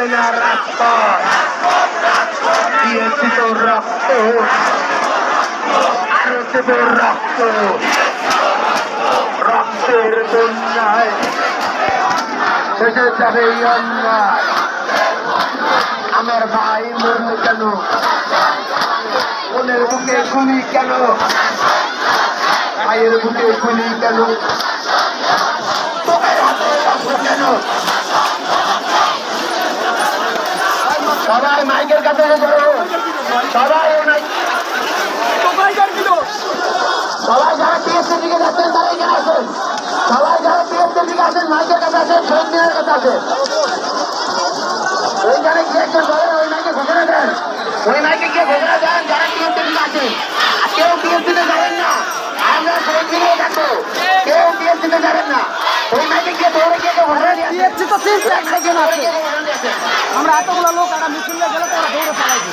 হবে না রাজপথ, দিয়েছি তো রক্ত, আরো দেব রক্ত, রক্তের বন্যায় শেষে যাবে এই অন্যায়। আমার ভাই মরল কেন, বোনের বুকে গুলি কেন, ভাইয়ের বুকে গুলি কেন, তোদের হাতে অস্ত্র কেন? সবাই মাইকের কাছে সবাই সবাই যারা টিএসসি দিকে যাচ্ছেন তারা এখানে আসেন, সবাই যারা টিএসসি দিকে আসেন মাইকের কাছে আসেন, শহীদ মিনারের কাছে আসেন। ওইখানে গিয়ে একজন বলেন ওই মাইকে ঘোষণা দেন, ওই মাইকে গিয়ে ঘোষণা দেন যারা টিএসসি দিকে আসেন। আর কেউ টিএসসিতে যাবেন না, আমরা শহীদ মিনারে থাকবো, কেউ টিএসসিতে যাবেন না। ওই মাইকে গিয়ে দৌড়ে গিয়ে ঘোষণা দিয়ে আমরা এতগুলো লোক একটা মিছিল গেলে তো ওরা দৌড়ে পালাইছে।